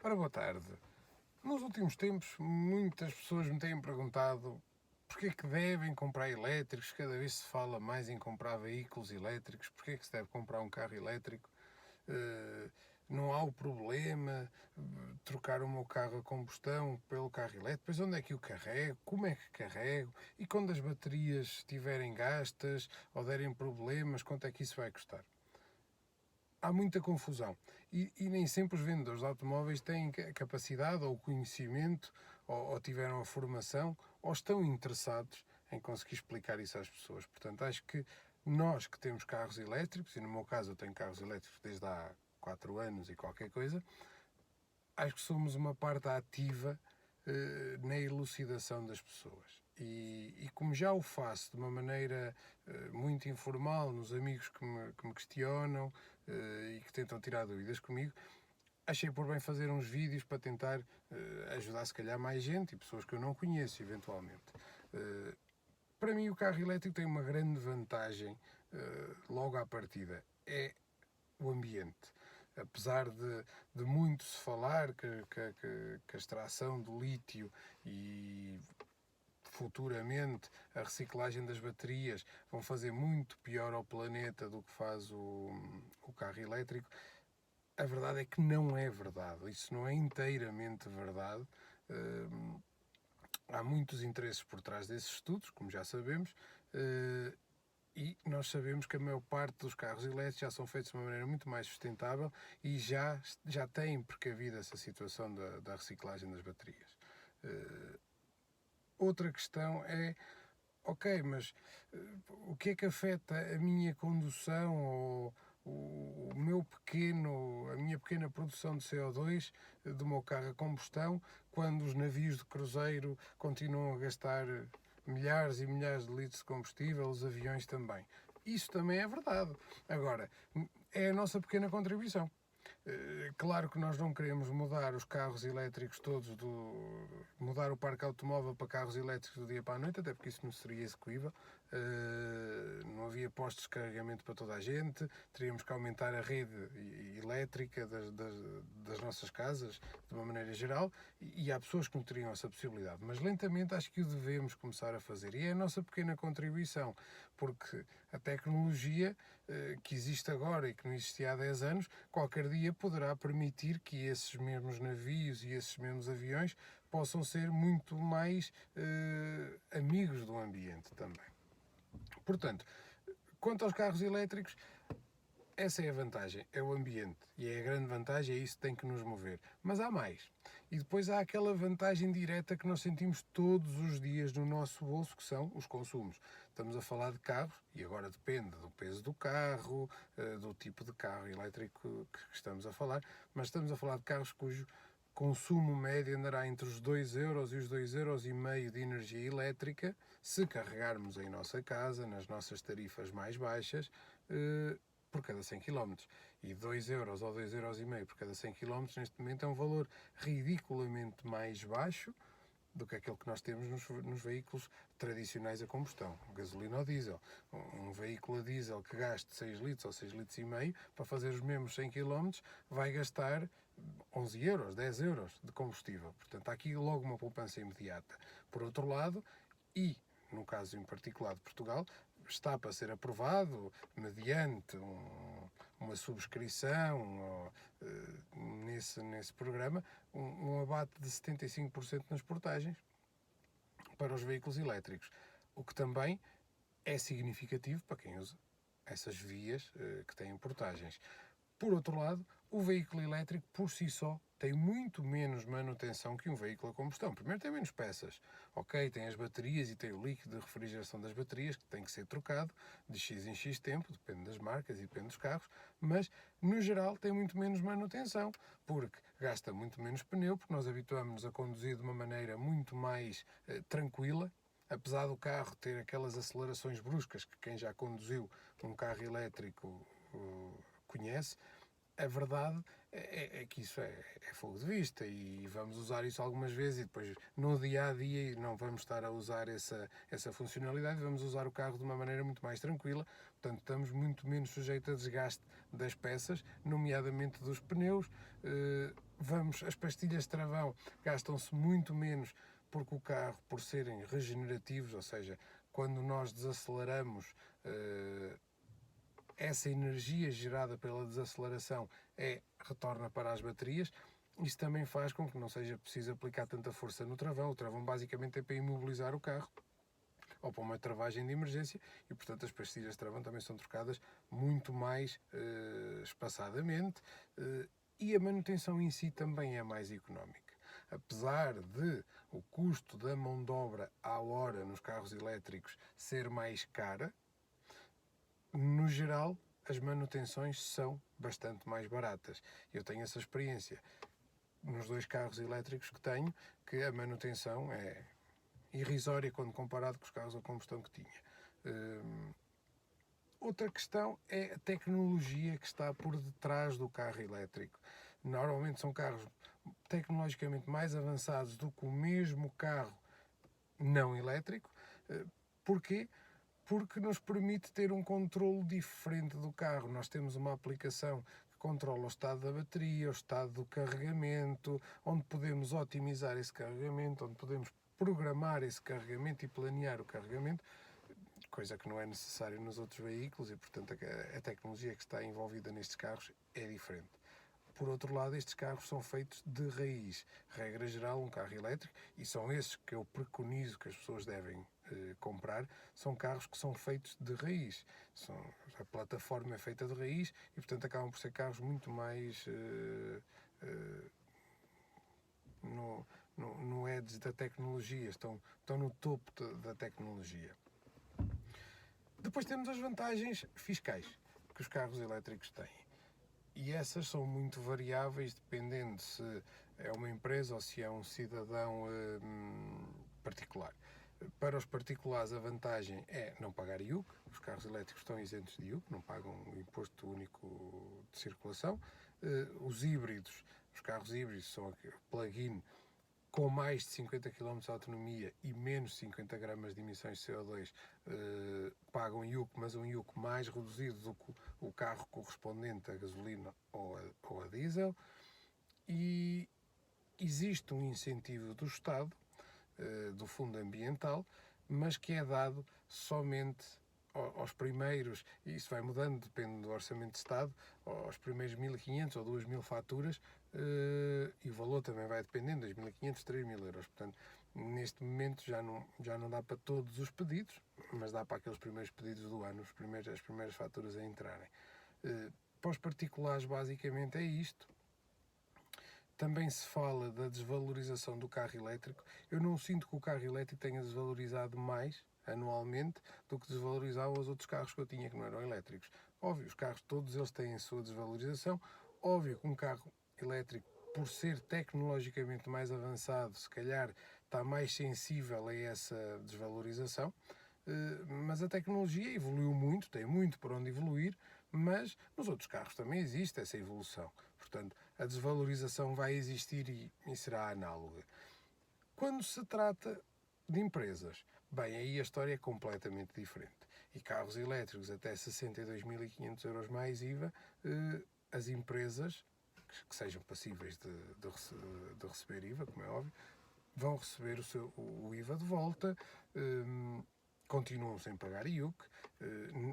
Ora, boa tarde. Nos últimos tempos, muitas pessoas me têm perguntado porque é que devem comprar elétricos, cada vez se fala mais em comprar veículos elétricos, porque é que se deve comprar um carro elétrico. Não há o problema de trocar o meu carro a combustão pelo carro elétrico, pois onde é que o carrego, como é que carrego, e quando as baterias estiverem gastas ou derem problemas, quanto é que isso vai custar? Há muita confusão e nem sempre os vendedores de automóveis têm capacidade ou conhecimento ou tiveram a formação ou estão interessados em conseguir explicar isso às pessoas. Portanto, acho que nós que temos carros elétricos, e no meu caso eu tenho carros elétricos desde há 4 anos e qualquer coisa, acho que somos uma parte ativa na elucidação das pessoas. E como já o faço de uma maneira muito informal, nos amigos que me questionam e que tentam tirar dúvidas comigo, achei por bem fazer uns vídeos para tentar ajudar se calhar mais gente e pessoas que eu não conheço eventualmente. Para mim o carro elétrico tem uma grande vantagem logo à partida, é o ambiente. Apesar de muito se falar que a extração do lítio e futuramente a reciclagem das baterias vão fazer muito pior ao planeta do que faz o carro elétrico, a verdade é que não é verdade. Isso não é inteiramente verdade. Há muitos interesses por trás desses estudos, como já sabemos, e nós sabemos que a maior parte dos carros elétricos já são feitos de uma maneira muito mais sustentável e já têm precavido essa situação da reciclagem das baterias. Outra questão é, ok, mas o que é que afeta a minha condução ou a minha pequena produção de CO2 do meu carro a combustão quando os navios de cruzeiro continuam a gastar milhares e milhares de litros de combustível, os aviões também. Isso também é verdade. Agora, é a nossa pequena contribuição. Claro que nós não queremos mudar os carros elétricos todos, mudar o parque automóvel para carros elétricos do dia para a noite, até porque isso não seria execuível. Não havia postos de carregamento para toda a gente, teríamos que aumentar a rede elétrica das nossas casas de uma maneira geral e há pessoas que não teriam essa possibilidade, mas lentamente acho que o devemos começar a fazer e é a nossa pequena contribuição, porque a tecnologia que existe agora e que não existia há 10 anos, qualquer dia poderá permitir que esses mesmos navios e esses mesmos aviões possam ser muito mais amigos do ambiente também. Portanto, quanto aos carros elétricos, essa é a vantagem, é o ambiente. E é a grande vantagem, é isso que tem que nos mover. Mas há mais. E depois há aquela vantagem direta que nós sentimos todos os dias no nosso bolso, que são os consumos. Estamos a falar de carros, e agora depende do peso do carro, do tipo de carro elétrico que estamos a falar, mas estamos a falar de carros cujo consumo médio andará entre os 2 euros e os 2,5 € de energia elétrica, se carregarmos em nossa casa, nas nossas tarifas mais baixas, por cada 100 km. E 2 euros ou 2,5 € por cada 100 km neste momento é um valor ridiculamente mais baixo do que aquele que nós temos nos veículos tradicionais a combustão, gasolina ou diesel. Um veículo a diesel que gaste 6 litros ou 6,5 litros para fazer os mesmos 100 km vai gastar 11 euros, 10 euros de combustível. Portanto, há aqui logo uma poupança imediata. Por outro lado, e no caso em particular de Portugal, está para ser aprovado mediante uma subscrição nesse programa, um abate de 75% nas portagens para os veículos elétricos, o que também é significativo para quem usa essas vias que têm portagens. Por outro lado, o veículo elétrico por si só tem muito menos manutenção que um veículo a combustão. Primeiro tem menos peças. Ok, tem as baterias e tem o líquido de refrigeração das baterias que tem que ser trocado de X em X tempo, depende das marcas e depende dos carros, mas no geral tem muito menos manutenção, porque gasta muito menos pneu, porque nós habituamos-nos a conduzir de uma maneira muito mais tranquila, apesar do carro ter aquelas acelerações bruscas que quem já conduziu um carro elétrico conhece. A verdade é que isso é fogo de vista e vamos usar isso algumas vezes e depois no dia a dia não vamos estar a usar essa funcionalidade, vamos usar o carro de uma maneira muito mais tranquila, portanto estamos muito menos sujeitos a desgaste das peças, nomeadamente dos pneus, as pastilhas de travão gastam-se muito menos porque o carro, por serem regenerativos, ou seja, quando nós desaceleramos, essa energia gerada pela desaceleração retorna para as baterias. Isso também faz com que não seja preciso aplicar tanta força no travão. O travão basicamente é para imobilizar o carro ou para uma travagem de emergência e, portanto, as pastilhas de travão também são trocadas muito mais espaçadamente e a manutenção em si também é mais económica. Apesar de o custo da mão de obra à hora nos carros elétricos ser mais cara, no geral, as manutenções são bastante mais baratas. Eu tenho essa experiência nos 2 carros elétricos que tenho, que a manutenção é irrisória quando comparado com os carros a combustão que tinha. Outra questão é a tecnologia que está por detrás do carro elétrico. Normalmente são carros tecnologicamente mais avançados do que o mesmo carro não elétrico. Porquê? Porque nos permite ter um controle diferente do carro. Nós temos uma aplicação que controla o estado da bateria, o estado do carregamento, onde podemos otimizar esse carregamento, onde podemos programar esse carregamento e planear o carregamento, coisa que não é necessário nos outros veículos e, portanto, a tecnologia que está envolvida nestes carros é diferente. Por outro lado, estes carros são feitos de raiz. Regra geral, um carro elétrico, e são esses que eu preconizo que as pessoas devem comprar, são carros que são feitos de raiz. A plataforma é feita de raiz e, portanto, acabam por ser carros muito mais no edge da tecnologia, estão no topo da tecnologia. Depois temos as vantagens fiscais que os carros elétricos têm. E essas são muito variáveis, dependendo se é uma empresa ou se é um cidadão particular. Para os particulares, a vantagem é não pagar IUC. Os carros elétricos estão isentos de IUC, não pagam o imposto único de circulação. Os híbridos, os carros híbridos são plug-in com mais de 50 km de autonomia e menos 50 gramas de emissões de CO2, pagam IUC, mas um IUC mais reduzido do que o carro correspondente a gasolina ou a diesel. E existe um incentivo do Estado, do Fundo Ambiental, mas que é dado somente aos primeiros, e isso vai mudando, depende do Orçamento de Estado, aos primeiros 1.500 ou 2.000 faturas, e o valor também vai dependendo, 2.500, 3.000 euros. Portanto, neste momento já não dá para todos os pedidos, mas dá para aqueles primeiros pedidos do ano, as primeiras faturas a entrarem. Para os particulares, basicamente é isto. Também se fala da desvalorização do carro elétrico. Eu não sinto que o carro elétrico tenha desvalorizado mais anualmente do que desvalorizavam os outros carros que eu tinha que não eram elétricos. Óbvio, os carros todos eles têm a sua desvalorização. Óbvio que um carro elétrico, por ser tecnologicamente mais avançado, se calhar está mais sensível a essa desvalorização, mas a tecnologia evoluiu muito, tem muito por onde evoluir, mas nos outros carros também existe essa evolução. Portanto, a desvalorização vai existir e será análoga. Quando se trata de empresas, bem, aí a história é completamente diferente. E carros elétricos até 62.500 euros mais IVA, as empresas que sejam passíveis de receber IVA, como é óbvio, vão receber o IVA de volta, continuam sem pagar IUC,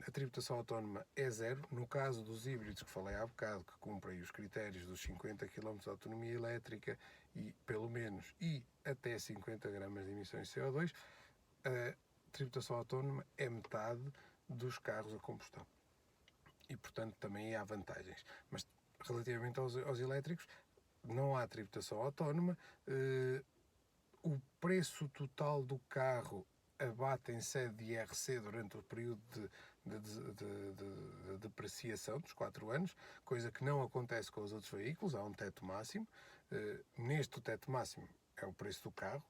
a tributação autónoma é zero. No caso dos híbridos que falei há bocado, que cumprem os critérios dos 50 km de autonomia elétrica e pelo menos e até 50 gramas de emissões de CO2, a tributação autónoma é metade dos carros a combustão. E, portanto, também há vantagens. Mas, relativamente aos elétricos, não há tributação autónoma. O preço total do carro abate em sede de IRC durante o período de depreciação dos 4 anos, coisa que não acontece com os outros veículos. Há um teto máximo. Neste, o teto máximo é o preço do carro,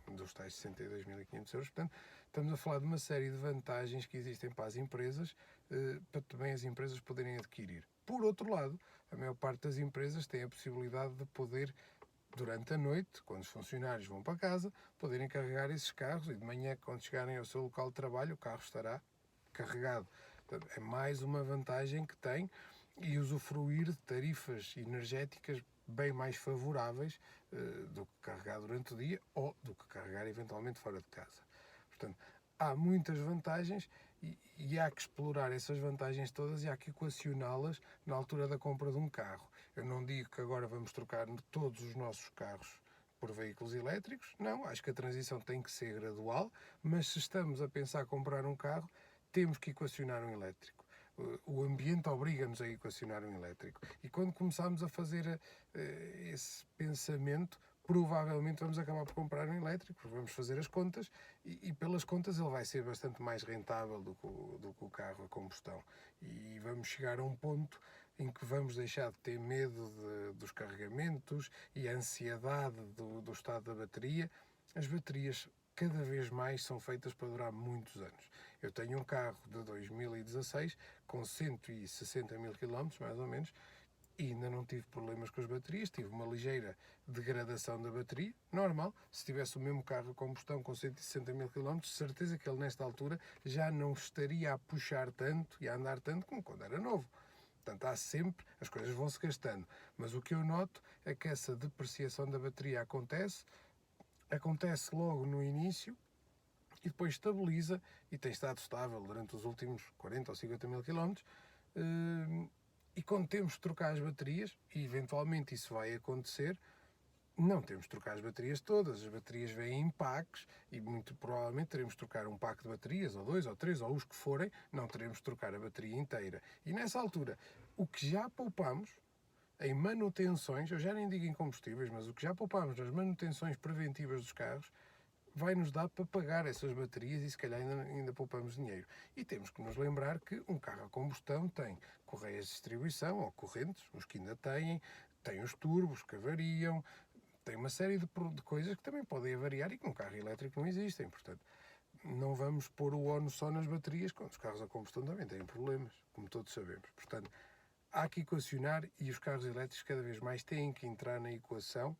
dos tais 62.500 euros. Portanto, estamos a falar de uma série de vantagens que existem para as empresas, para também as empresas poderem adquirir. Por outro lado, a maior parte das empresas tem a possibilidade de poder, durante a noite, quando os funcionários vão para casa, poderem carregar esses carros e de manhã, quando chegarem ao seu local de trabalho, o carro estará carregado. Portanto, é mais uma vantagem que tem, e usufruir de tarifas energéticas bem mais favoráveis do que carregar durante o dia ou do que carregar eventualmente fora de casa. Portanto, há muitas vantagens e há que explorar essas vantagens todas e há que equacioná-las na altura da compra de um carro. Eu não digo que agora vamos trocar todos os nossos carros por veículos elétricos, não, acho que a transição tem que ser gradual, mas se estamos a pensar comprar um carro, temos que equacionar um elétrico. O ambiente obriga-nos a equacionar um elétrico. E quando começamos a fazer esse pensamento, provavelmente vamos acabar por comprar um elétrico, vamos fazer as contas e pelas contas ele vai ser bastante mais rentável do que o carro a combustão. E vamos chegar a um ponto em que vamos deixar de ter medo dos carregamentos e a ansiedade do estado da bateria. As baterias cada vez mais são feitas para durar muitos anos. Eu tenho um carro de 2016 com 160 mil km, mais ou menos, e ainda não tive problemas com as baterias. Tive uma ligeira degradação da bateria, normal. Se tivesse o mesmo carro a combustão com 160 mil km, de certeza que ele nesta altura já não estaria a puxar tanto e a andar tanto como quando era novo. Portanto, há sempre, as coisas vão-se gastando. Mas o que eu noto é que essa depreciação da bateria acontece logo no início e depois estabiliza e tem estado estável durante os últimos 40 ou 50 mil quilómetros. E quando temos de trocar as baterias, e eventualmente isso vai acontecer, não temos de trocar as baterias todas. As baterias vêm em packs e muito provavelmente teremos de trocar um pack de baterias, ou 2, ou 3, ou os que forem, não teremos de trocar a bateria inteira. E nessa altura, o que já poupamos em manutenções, eu já nem digo em combustíveis, mas o que já poupamos nas manutenções preventivas dos carros, vai nos dar para pagar essas baterias e se calhar ainda poupamos dinheiro. E temos que nos lembrar que um carro a combustão tem correias de distribuição ou correntes, os que ainda têm, tem os turbos que avariam, tem uma série de coisas que também podem avariar e que num carro elétrico não existem. Portanto, não vamos pôr o ónus só nas baterias, quando os carros a combustão também têm problemas, como todos sabemos. Portanto, há que equacionar e os carros elétricos cada vez mais têm que entrar na equação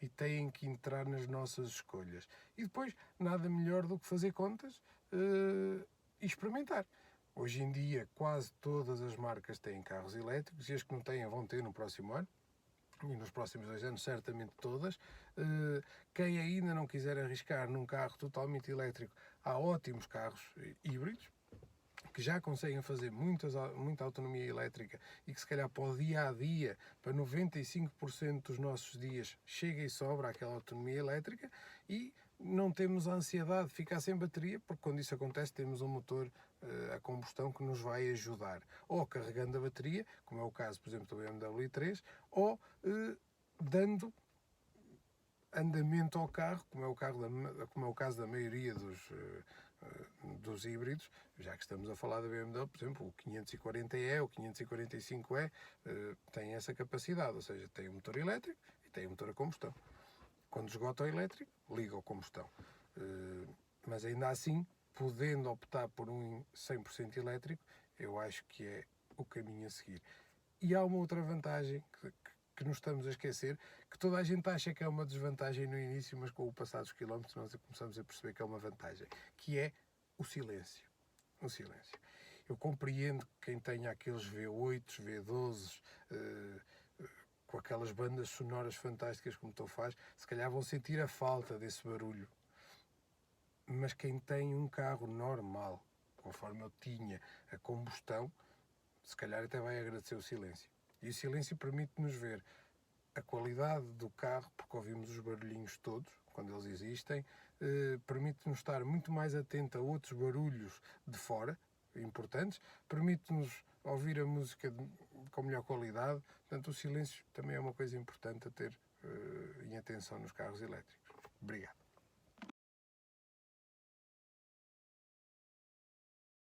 e têm que entrar nas nossas escolhas. E depois, nada melhor do que fazer contas e experimentar. Hoje em dia, quase todas as marcas têm carros elétricos e as que não têm vão ter no próximo ano. E nos próximos 2 anos, certamente todas. Quem ainda não quiser arriscar num carro totalmente elétrico, há ótimos carros híbridos, que já conseguem fazer muita autonomia elétrica e que se calhar para o dia a dia, para 95% dos nossos dias, chega e sobra aquela autonomia elétrica e não temos a ansiedade de ficar sem bateria, porque quando isso acontece temos um motor a combustão que nos vai ajudar, ou carregando a bateria, como é o caso, por exemplo, do BMW i3, ou dando andamento ao carro, como é o caso da maioria dos híbridos, já que estamos a falar da BMW, por exemplo, o 540e, o 545e tem essa capacidade, ou seja, tem um motor elétrico e tem um motor a combustão. Quando esgota o elétrico, liga a combustão. Mas ainda assim, podendo optar por um 100% elétrico, eu acho que é o caminho a seguir. E há uma outra vantagem que nos estamos a esquecer, que toda a gente acha que é uma desvantagem no início, mas com o passar dos quilómetros nós começamos a perceber que é uma vantagem, que é o silêncio. O silêncio. Eu compreendo que quem tenha aqueles V8s, V12s, com aquelas bandas sonoras fantásticas como tu faz, se calhar vão sentir a falta desse barulho. Mas quem tem um carro normal, conforme eu tinha a combustão, se calhar até vai agradecer o silêncio. E o silêncio permite-nos ver a qualidade do carro, porque ouvimos os barulhinhos todos, quando eles existem, permite-nos estar muito mais atento a outros barulhos de fora, importantes, permite-nos ouvir a música com melhor qualidade. Portanto, o silêncio também é uma coisa importante a ter em atenção nos carros elétricos. Obrigado.